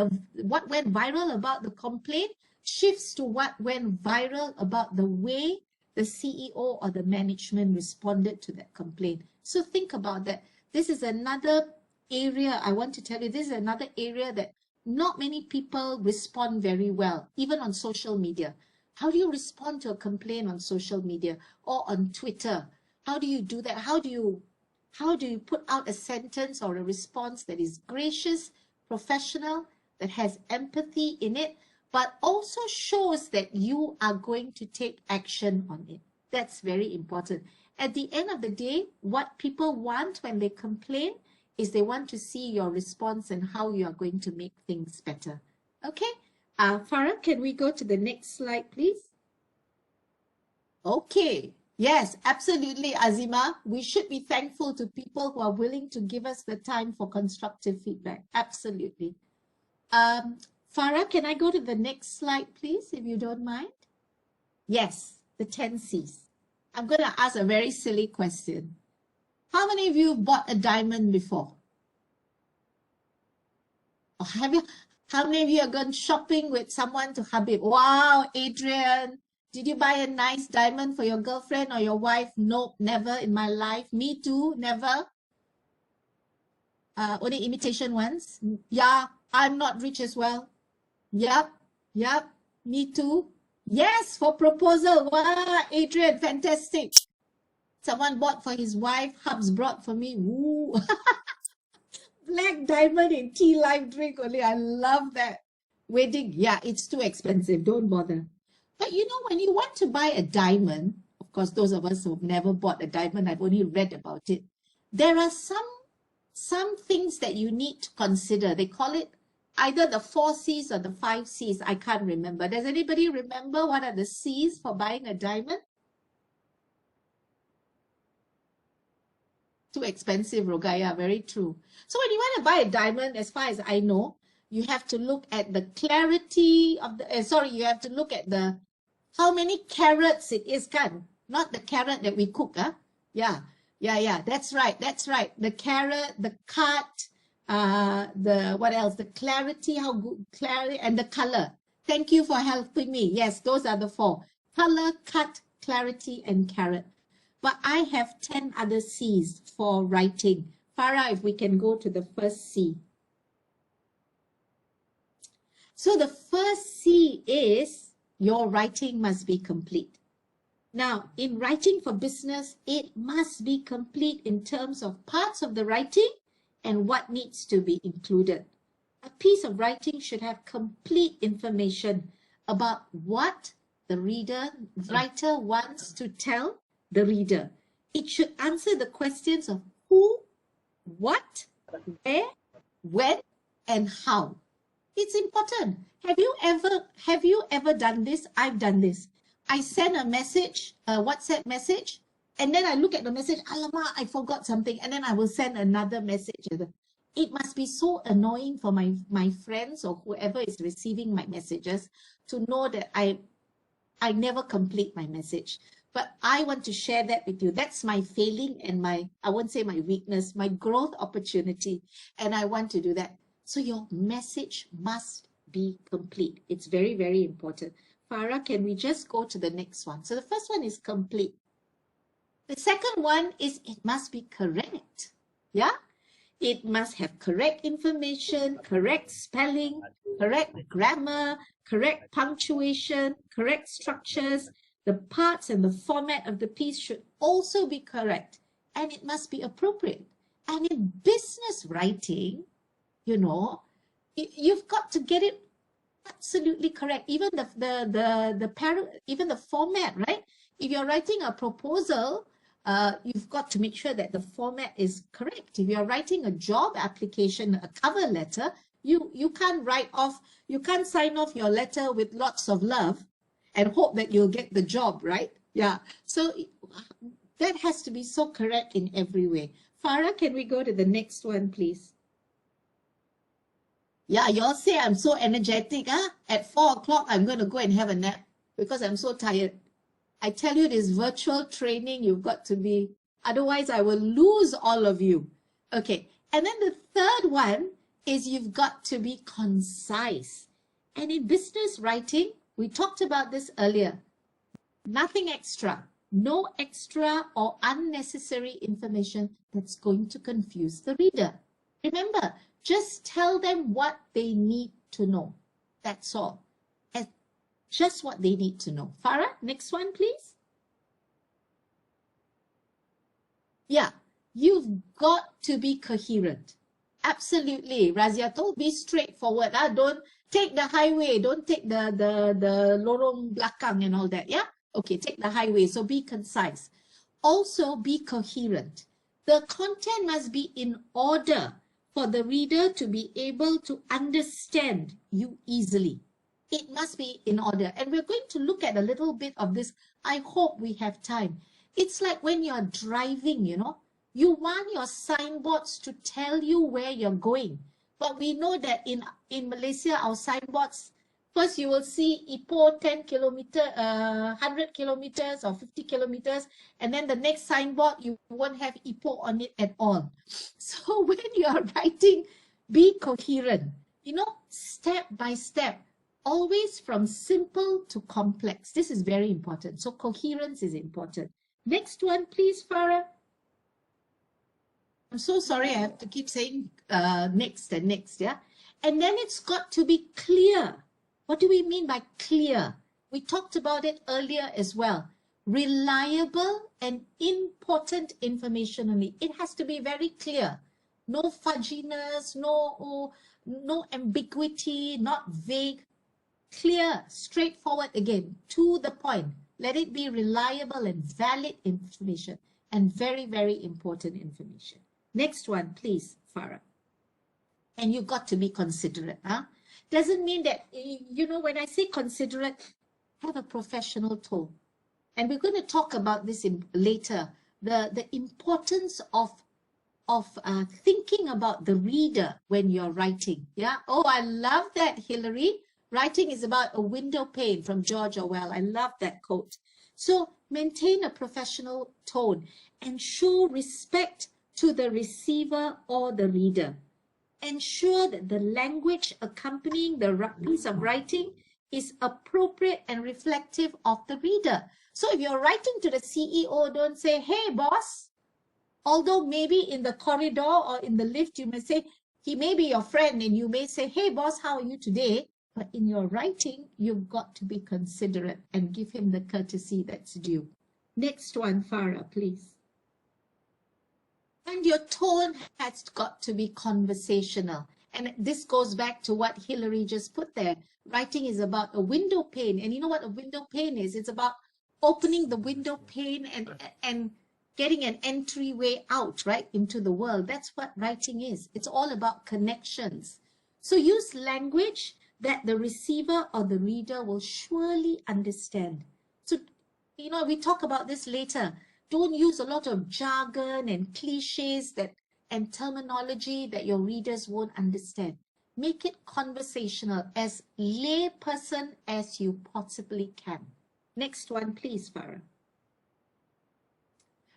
what went viral about the complaint shifts to what went viral about the way the CEO or the management responded to that complaint. So think about that. This is another area I want to tell you. This is another area that not many people respond very well, even on social media. How do you respond to a complaint on social media or on Twitter? How do you do that? How do you put out a sentence or a response that is gracious, professional, that has empathy in it, but also shows that you are going to take action on it? That's very important. At the end of the day, what people want when they complain is they want to see your response and how you are going to make things better. Okay? Farah, can we go to the next slide, please? Okay. Yes, absolutely, Azima. We should be thankful to people who are willing to give us the time for constructive feedback. Absolutely. Farah, can I go to the next slide, please, if you don't mind? Yes, the 10 C's. I'm going to ask a very silly question. How many of you bought a diamond before? Or how many of you have gone shopping with someone to Habib? Wow, Adrian. Did you buy a nice diamond for your girlfriend or your wife? Nope, never in my life. Me too, never. Only imitation ones. Yeah, I'm not rich as well. Yep, me too. Yes, for proposal. Wow, Adrian, fantastic. Someone bought for his wife. Hubs brought for me. Woo. Black diamond in tea life drink only. I love that. Wedding, yeah, it's too expensive. Don't bother. But you know, when you want to buy a diamond, of course, those of us who have never bought a diamond, I've only read about it. There are some things that you need to consider. They call it either the 4 C's or the 5 C's. I can't remember. Does anybody remember what are the C's for buying a diamond? Too expensive, Rogaya, very true. So when you want to buy a diamond, as far as I know, you have to look at the clarity of the, you have to look at the, how many carats it is, kan? Not the carrot that we cook, huh? Yeah, that's right. The carat, the cut, what else? The clarity, how good, clarity, and the color. Thank you for helping me. Yes, those are the 4. Color, cut, clarity, and carat. But I have 10 other C's for writing. Farah, if we can go to the first C. So the first C is your writing must be complete. Now, in writing for business, it must be complete in terms of parts of the writing and what needs to be included. A piece of writing should have complete information about what the writer wants to tell the reader. It should answer the questions of who, what, where, when, and how. It's important. Have you ever done this? I've done this. I send a message, a WhatsApp message, and then I look at the message, alamak, I forgot something, and then I will send another message. It must be so annoying for my friends or whoever is receiving my messages to know that I never complete my message. But I want to share that with you. That's my failing and I won't say my weakness, my growth opportunity. And I want to do that. So your message must be complete. It's very, very important. Farah, can we just go to the next one? So the first one is complete. The second one is it must be correct. Yeah? It must have correct information, correct spelling, correct grammar, correct punctuation, correct structures. The parts and the format of the piece should also be correct, and it must be appropriate. And in business writing, you know, you've got to get it absolutely correct. Even even the format, right? If you're writing a proposal, you've got to make sure that the format is correct. If you're writing a job application, a cover letter, you can't sign off your letter with lots of love and hope that you'll get the job, right? Yeah. So that has to be so correct in every way. Farah, can we go to the next one, please? Yeah, y'all say I'm so energetic, huh? At 4 o'clock, I'm going to go and have a nap because I'm so tired. I tell you, this virtual training, you've got to be, otherwise I will lose all of you. Okay. And then the third one is you've got to be concise. And in business writing, we talked about this earlier. Nothing extra. No extra or unnecessary information that's going to confuse the reader. Remember, just tell them what they need to know. That's all. And just what they need to know. Farah, next one, please. Yeah, you've got to be coherent. Absolutely. Raziatul, be straightforward. Don't take the highway. Don't take the lorong belakang and all that. Yeah? Okay, take the highway. So be concise. Also be coherent. The content must be in order for the reader to be able to understand you easily. It must be in order. And we're going to look at a little bit of this. I hope we have time. It's like when you're driving, you know, you want your signboards to tell you where you're going. But we know that in Malaysia, our signboards, first you will see Ipoh 10 kilometer, 100 kilometers or 50 kilometers. And then the next signboard, you won't have Ipoh on it at all. So when you are writing, be coherent, you know, step by step. Always from simple to complex. This is very important. So coherence is important. Next one, please, Farah. I'm so sorry I have to keep saying next and next, yeah? And then it's got to be clear. What do we mean by clear? We talked about it earlier as well. Reliable and important information only. It has to be very clear. No fudginess, no ambiguity, not vague. Clear, straightforward again, to the point. Let it be reliable and valid information and very, very important information. Next one, please, Farah. And you've got to be considerate. Huh? Doesn't mean that, you know, when I say considerate, have a professional tone. And we're going to talk about this later, the importance of thinking about the reader when you're writing. Yeah. Oh, I love that, Hilary. Writing is about a window pane from George Orwell. I love that quote. So maintain a professional tone and show respect to the receiver or the reader. Ensure that the language accompanying the piece of writing is appropriate and reflective of the reader. So if you're writing to the CEO, don't say, hey, boss. Although maybe in the corridor or in the lift, you may say, he may be your friend and you may say, hey, boss, how are you today? But in your writing, you've got to be considerate and give him the courtesy that's due. Next one, Farah, please. And your tone has got to be conversational. And this goes back to what Hilary just put there. Writing is about a window pane. And you know what a window pane is? It's about opening the window pane and getting an entryway out, right, into the world. That's what writing is. It's all about connections. So use language that the receiver or the reader will surely understand. So, you know, we talk about this later. Don't use a lot of jargon and cliches and terminology that your readers won't understand. Make it conversational, as layperson as you possibly can. Next one, please, Farah.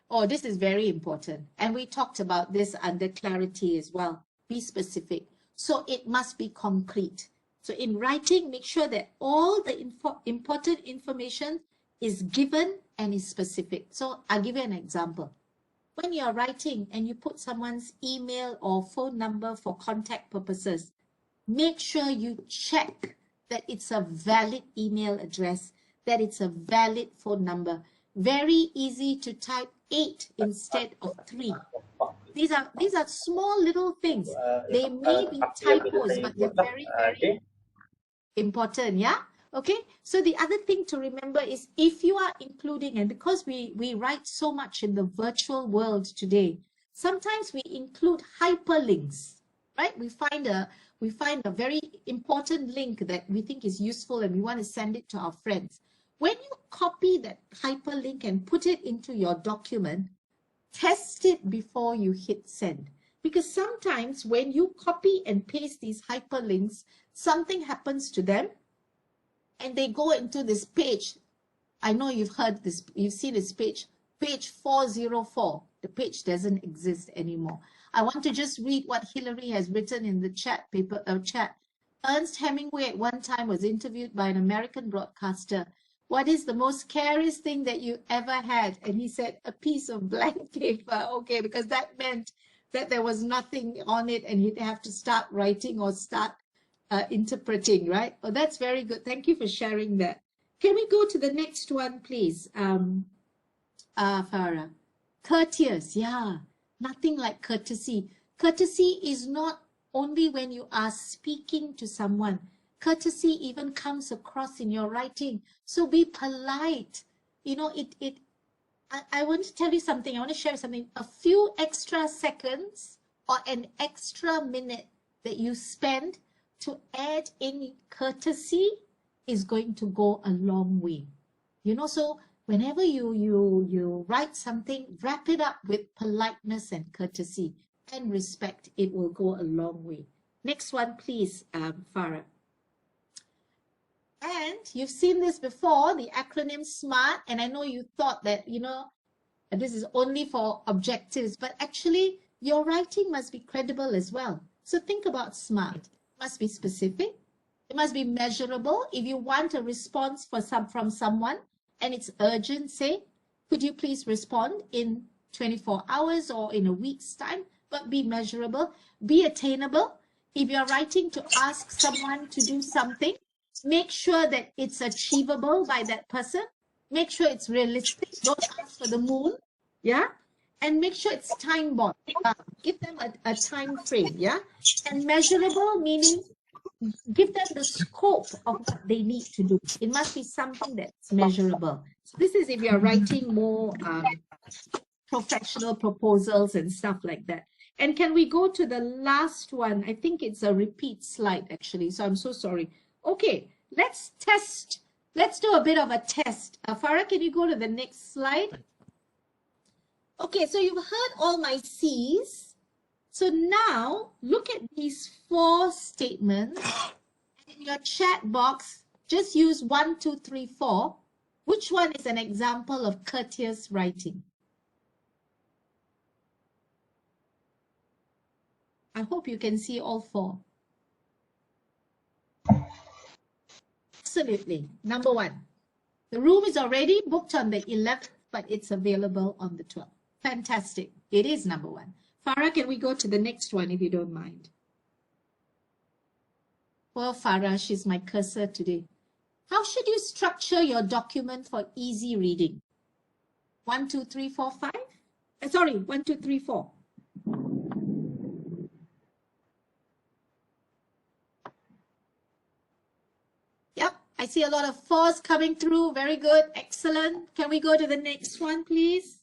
Oh, this is very important. And we talked about this under clarity as well. Be specific. So it must be concrete. So in writing, make sure that all the important information is given and is specific. So I'll give you an example. When you're writing and you put someone's email or phone number for contact purposes, make sure you check that it's a valid email address, that it's a valid phone number. Very easy to type 8 instead of 3. These are small little things. They may be typos, but they're very, very important, yeah? Okay, so the other thing to remember is if you are including, and because we write so much in the virtual world today, sometimes we include hyperlinks, right? We find a very important link that we think is useful and we want to send it to our friends. When you copy that hyperlink and put it into your document, test it before you hit send. Because sometimes when you copy and paste these hyperlinks, something happens to them and they go into this page. I know you've heard this, you've seen this page 404. The page doesn't exist anymore. I want to just read what Hillary has written in the chat. Ernest Hemingway at one time was interviewed by an American broadcaster. What is the most scariest thing that you ever had? And he said, a piece of blank paper. Okay, because that meant that there was nothing on it and he'd have to start writing or start interpreting, right? Oh, that's very good. Thank you for sharing that. Can we go to the next one, please, Farah? Courteous, yeah. Nothing like courtesy. Courtesy is not only when you are speaking to someone. Courtesy even comes across in your writing. So be polite. You know, I want to tell you something. I want to share something. A few extra seconds or an extra minute that you spend to add in courtesy is going to go a long way. You know, so whenever you write something, wrap it up with politeness and courtesy and respect. It will go a long way. Next one, please, Farah. And you've seen this before, the acronym SMART, and I know you thought that, you know, this is only for objectives, but actually your writing must be credible as well. So think about SMART. It must be specific. It must be measurable. If you want a response from someone and it's urgent, say, could you please respond in 24 hours or in a week's time, but be measurable, be attainable. If you're writing to ask someone to do something, make sure that it's achievable by that person. Make sure it's realistic. Don't ask for the moon, yeah? And make sure it's time-bound. Give them a time frame, yeah? And measurable, meaning give them the scope of what they need to do. It must be something that's measurable. So this is if you're writing more professional proposals and stuff like that. And can we go to the last one? I think it's a repeat slide, actually. So I'm so sorry. Okay, let's test. Let's do a bit of a test. Farah, can you go to the next slide? Okay, so you've heard all my C's. So now look at these 4 statements. In your chat box, just use 1, 2, 3, 4. Which one is an example of courteous writing? I hope you can see all 4. Absolutely. Number 1. The room is already booked on the 11th, but it's available on the 12th. Fantastic. It is number 1. Farah, can we go to the next one if you don't mind? Well, Farah, she's my cursor today. How should you structure your document for easy reading? 1, 2, 3, 4, 5? Sorry, 1, 2, 3, 4. Yep, I see a lot of 4s coming through. Very good. Excellent. Can we go to the next one, please?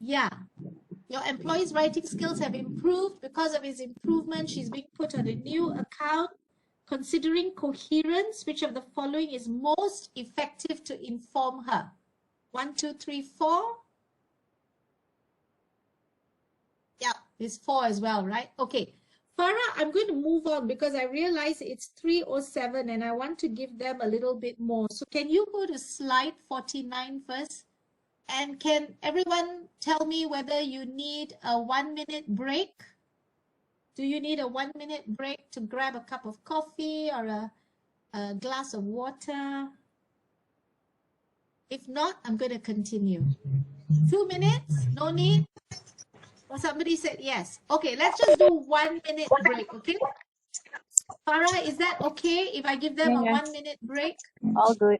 Yeah. Your employee's writing skills have improved. Because of his improvement, she's being put on a new account. Considering coherence, which of the following is most effective to inform her? 1, 2, 3, 4. Yeah, it's 4 as well, right? Okay. Farah, I'm going to move on because I realize it's 3:07 and I want to give them a little bit more. So can you go to slide 49 first? And can everyone tell me whether you need a 1-minute break? Do you need a 1-minute break to grab a cup of coffee or a glass of water? If not, I'm going to continue. 2 minutes? No need? Or somebody said yes. Okay, let's just do 1-minute break, okay? Farah, is that okay if I give them a 1-minute break? All good.